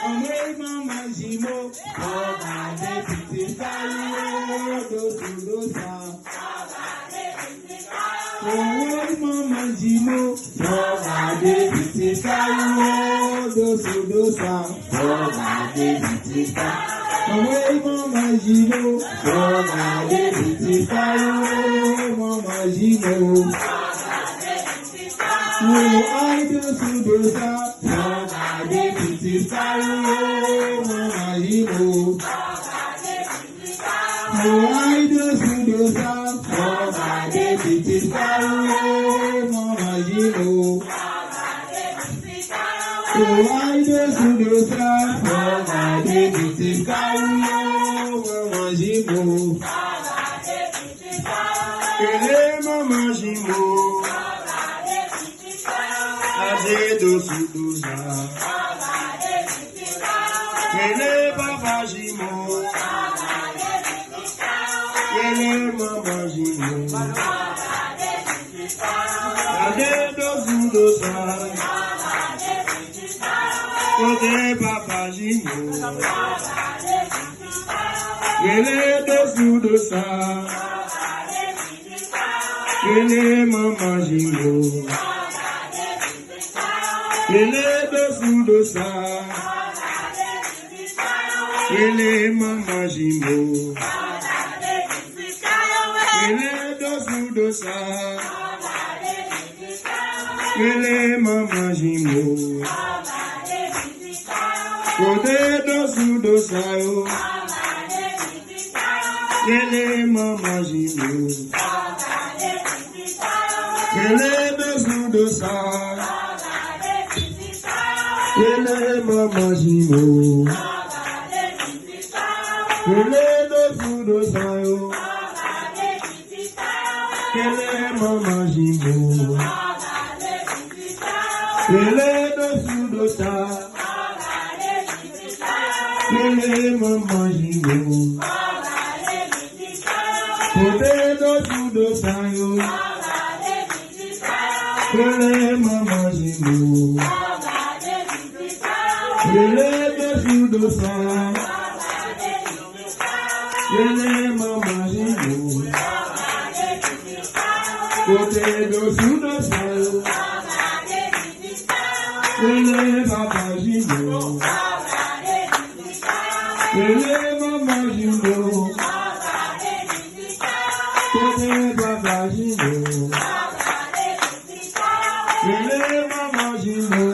Amwe mama jimo, oba de titi kayo, dosa. Amwe mama jimo, oba de titi kayo, dosa. Oba de titi kayo. Amwe mama jimo, oba de titi kayo, mama jimo. Oh, I do dosa, oba de titi kayo, mama jimo. Oh, I do dosa, oba de titi kayo, mama jimo. Oh, I do dosa, oba de titi kayo, mama jimo. Ele mama jimo. Ade dosu dosa. Ele baba jimo. Ele mama jimo. Ade dosu dosa. Ele baba jimo. Ele dosu dosa. Ele mama jimo. Ele dosu dosa. Ele mama jimo. Ele dosu dosa. Ele mama jimo. Ele dosu dosa yo. Ele mama jimo. Ele dosu dosa. Ele mama jimo. Ele dosu dosa yo. Ele mama jimo. Ele dosu dosa. Ele mama jimo. Ele dosu dosa yo. Ele mama jimo. Ele dosu dosa. Ele mama jimo. Ele dosu dosa. Ele baba jimo. Ele mama jimo. Ele baba jimo. Ele mama jimo.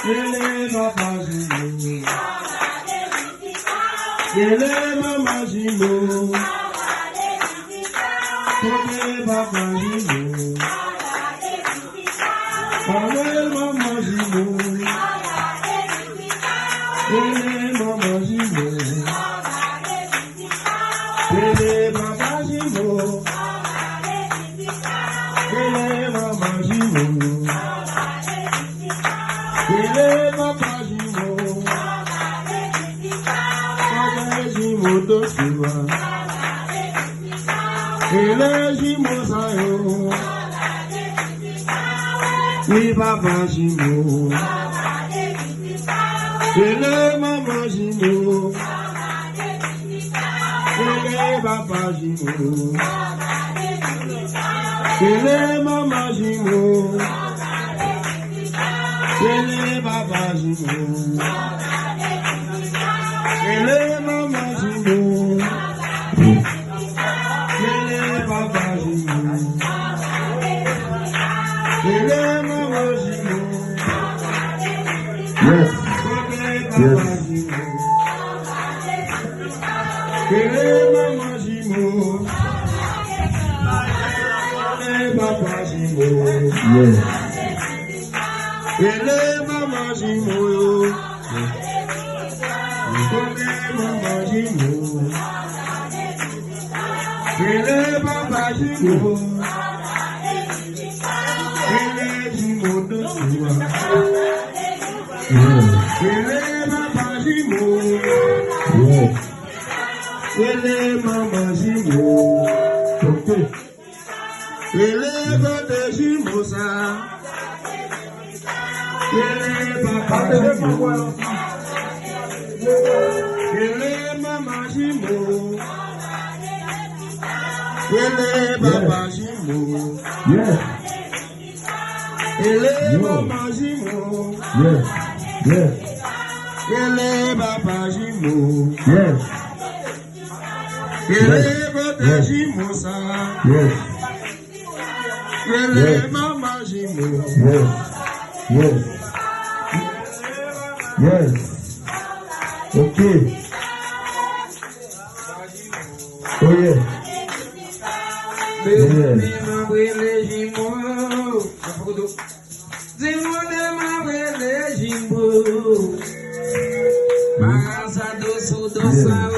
Ele baba jimo. Ele mama jimo. Ele baba jimo. Ele mama jimo. Ele mama jimo. Ele baba jimo. Ele mama jimo. Ele baba jimo. Ele jimo dosuwa. Ele jimo sayo. Ni baba jimo. Ele mama jimo. Ele baba jimo. Ele mama jimo. Ele baba jimo. Ele mama jimo. Ele baba jimo. Ele mama jimo. Yes. Yes. Ele mama jimo. Ele baba jimo. Yes. Ele mama jimo. Ele mama jimo. Ele baba jimo. Ele jimo dosuwa. Yes. Ele baba jimo. Yes. Ele mama jimo. Okay. Ele baba jimo sa. Ele papa Jimbo. Ele mama Jimbo. Ele papa Jimbo. Yes. Ele mama Jimbo. Yes. Yes. Ele papa Jimbo. Yes. Ele papa Jimbo sa. Yes. Ele mama Jimbo. Yes. Yes. Yes. Okay. Oh yeah. Doce, doce,